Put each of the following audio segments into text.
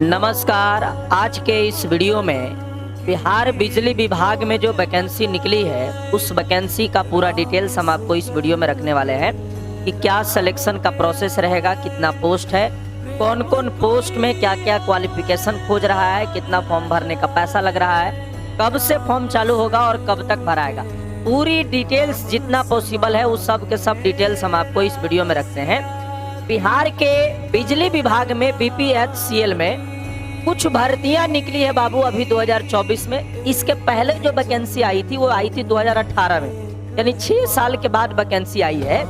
नमस्कार। आज के इस वीडियो में बिहार बिजली विभाग में जो वैकेंसी निकली है उस वैकेंसी का पूरा डिटेल्स हम आपको इस वीडियो में रखने वाले हैं कि क्या सिलेक्शन का प्रोसेस रहेगा, कितना पोस्ट है, कौन कौन पोस्ट में क्या क्या क्वालिफिकेशन खोज रहा है, कितना फॉर्म भरने का पैसा लग रहा है, कब से फॉर्म चालू होगा और कब तक भराएगा। पूरी डिटेल्स जितना पॉसिबल है उस सब के सब डिटेल्स हम आपको इस वीडियो में रखते हैं। बिहार के बिजली विभाग में बीपीएचसीएल में कुछ भर्तियां निकली है बाबू अभी 2024 में। इसके पहले जो वैकेंसी आई थी वो आई थी 2018 में, यानी 6 साल के बाद वैकेंसी आई है।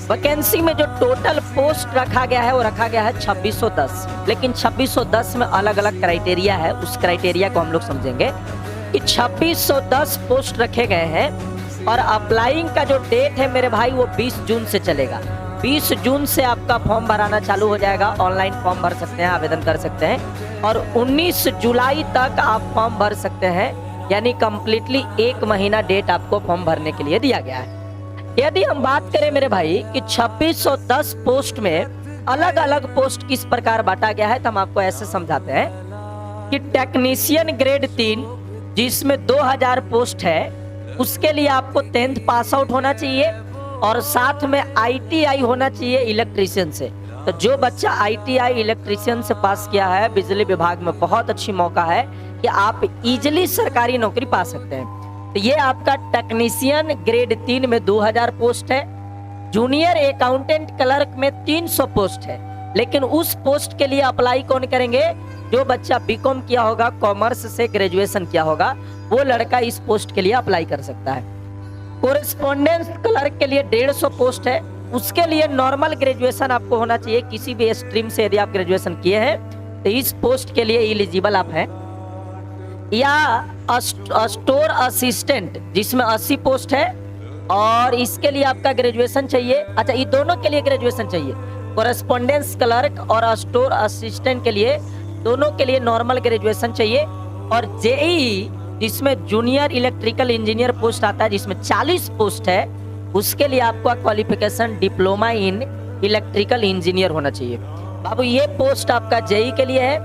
वैकेंसी में जो टोटल पोस्ट रखा गया है वो रखा गया है 2610, लेकिन 2610 में अलग अलग क्राइटेरिया है। उस क्राइटेरिया को हम लोग समझेंगे कि 2610 पोस्ट रखे गए हैं और अप्लाइंग का जो डेट है मेरे भाई वो 20 जून से चलेगा। 20 जून से आपका फॉर्म भराना चालू हो जाएगा। ऑनलाइन फॉर्म भर सकते हैं, आवेदन कर सकते हैं और 19 जुलाई तक आप फॉर्म भर सकते हैं, यानी कंप्लीटली 1 महीना डेट आपको फॉर्म भरने के लिए दिया गया है। यदि हम बात करें मेरे भाई कि 2610 पोस्ट में अलग अलग पोस्ट किस प्रकार बांटा गया है तो हम आपको ऐसे समझाते हैं कि टेक्नीशियन ग्रेड 3 जिसमें 2000 पोस्ट है, उसके लिए आपको 10th पास आउट होना चाहिए और साथ में आईटीआई होना चाहिए इलेक्ट्रीशियन से। तो जो बच्चा आईटीआई इलेक्ट्रीशियन से पास किया है बिजली विभाग में बहुत अच्छी मौका है कि आप इजीली सरकारी नौकरी पा सकते हैं। तो ये आपका टेक्नीशियन ग्रेड 3 में 2000 पोस्ट है। जूनियर अकाउंटेंट क्लर्क में 300 पोस्ट है, लेकिन उस पोस्ट के लिए अप्लाई कौन करेंगे? जो बच्चा बीकॉम किया होगा, कॉमर्स से ग्रेजुएशन किया होगा, वो लड़का इस पोस्ट के लिए अप्लाई कर सकता है। कोरेस्पोंडेंस क्लर्क के लिए 150 पोस्ट है। उसके लिए नॉर्मल ग्रेजुएशन आपको होना चाहिए, किसी भी स्ट्रीम से यदि आप ग्रेजुएशन किए हैं तो इस पोस्ट के लिए एलिजिबल आप हैं। या स्टोर असिस्टेंट जिसमें 80 पोस्ट है और इसके लिए आपका ग्रेजुएशन चाहिए। अच्छा, ये दोनों के लिए ग्रेजुएशन चाहिए। कोरेस्पोंडेंस क्लर्क और स्टोर असिस्टेंट के लिए दोनों के लिए नॉर्मल ग्रेजुएशन चाहिए। और जेईई जिसमें जूनियर इलेक्ट्रिकल इंजीनियर पोस्ट आता है, जिसमें 40 पोस्ट है, उसके लिए आपका qualification diploma in electrical engineer होना चाहिए। बाबू ये पोस्ट आपका जेई के लिए है।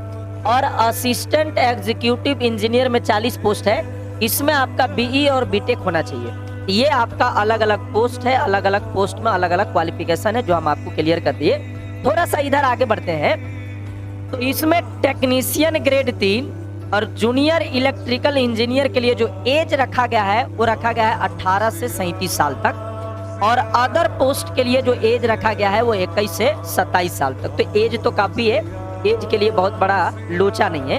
और असिस्टेंट एग्जीक्यूटिव इंजीनियर में 40 पोस्ट है, इसमें आपका बीई और बीटेक होना चाहिए। ये आपका अलग अलग पोस्ट है, अलग अलग पोस्ट में अलग अलग क्वालिफिकेशन है जो हम आपको क्लियर कर दिए। थोड़ा सा इधर आगे बढ़ते हैं तो इसमें टेक्नीशियन ग्रेड 3 और जूनियर इलेक्ट्रिकल इंजीनियर के लिए जो एज रखा गया है वो रखा गया है 18 से 37 साल तक। और अदर पोस्ट के लिए जो एज रखा गया है वो 21 से 27 साल तक। तो एज तो काफी है, एज के लिए बहुत बड़ा लोचा नहीं है।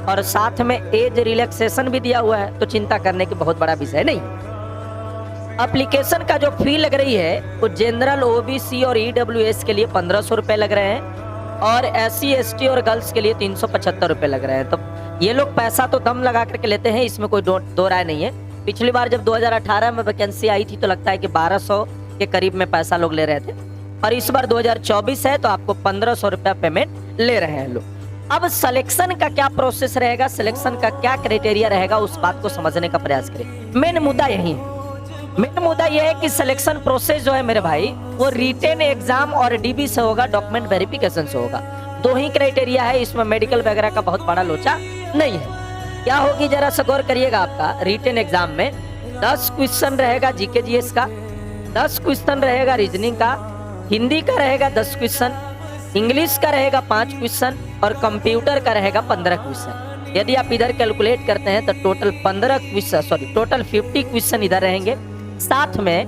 और साथ में एज रिलैक्सेशन भी दिया हुआ है, तो चिंता करने की बहुत बड़ा विषय नहीं। एप्लीकेशन का जो फी लग रही है वो जनरल, ओबीसी और ईडब्ल्यूएस के लिए 1500 रुपए लग रहे हैं और SC ST और गर्ल्स के लिए 375 रुपए लग रहे हैं। तो ये लोग पैसा तो दम लगा करके लेते हैं, इसमें कोई दो राय नहीं है। पिछली बार जब 2018 में वैकेंसी आई थी तो लगता है कि 1200 के करीब में पैसा लोग ले रहे थे, और इस बार 2024 है तो आपको 1500 रुपया पेमेंट ले रहे हैं लोग। अब सिलेक्शन का क्या प्रोसेस रहेगा, सिलेक्शन का क्या क्राइटेरिया रहेगा, उस बात को समझने का प्रयास करें। मेन मुद्दा यही है। मेन मुद्दा यह है कि सिलेक्शन प्रोसेस जो है मेरे भाई वो रिटेन एग्जाम और डीबी से होगा, डॉक्यूमेंट वेरिफिकेशन से होगा। 2 ही क्राइटेरिया है, इसमें मेडिकल वगैरह का बहुत बड़ा लोचा नहीं है। क्या होगी जरा से गौर करिएगा। आपका रिटेन एग्जाम में 10 क्वेश्चन रहेगा जीके जीएस का, 10 क्वेश्चन रहेगा रीजनिंग का, हिंदी का रहेगा 10 क्वेश्चन, इंग्लिश का रहेगा 5 क्वेश्चन और कंप्यूटर का रहेगा 15 क्वेश्चन। यदि आप इधर कैलकुलेट करते हैं तो टोटल 50 क्वेश्चन इधर रहेंगे। साथ में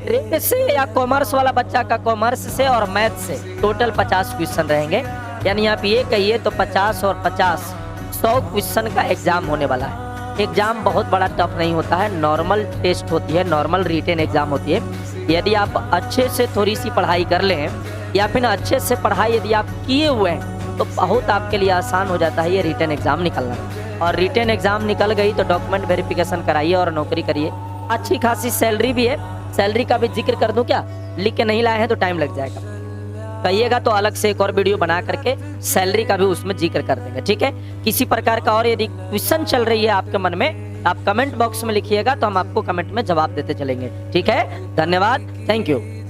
ट्रेड से या कॉमर्स वाला बच्चा का कॉमर्स से और मैथ से टोटल 50 क्वेश्चन रहेंगे। यानी आप ये कहिए तो 50 और 50 100 क्वेश्चन का एग्जाम होने वाला है। एग्जाम बहुत बड़ा टफ नहीं होता है, नॉर्मल टेस्ट होती है, नॉर्मल रिटेन एग्जाम होती है। यदि आप अच्छे से थोड़ी सी पढ़ाई कर लें या फिर अच्छे से पढ़ाई यदि आप किए हुए हैं तो बहुत आपके लिए आसान हो जाता है ये रिटेन एग्जाम निकलना। और रिटेन एग्जाम निकल गई तो डॉक्यूमेंट वेरिफिकेशन कराइए और नौकरी करिए। अच्छी खासी सैलरी भी है, सैलरी का भी जिक्र कर दूं क्या? लिख के नहीं लाए हैं तो टाइम लग जाएगा, कहिएगा तो अलग से एक और वीडियो बना करके सैलरी का भी उसमें जिक्र कर देंगे। ठीक है, किसी प्रकार का और यदि क्वेश्चन चल रही है आपके मन में, आप कमेंट बॉक्स में लिखिएगा तो हम आपको कमेंट में जवाब देते चलेंगे। ठीक है, धन्यवाद, थैंक यू।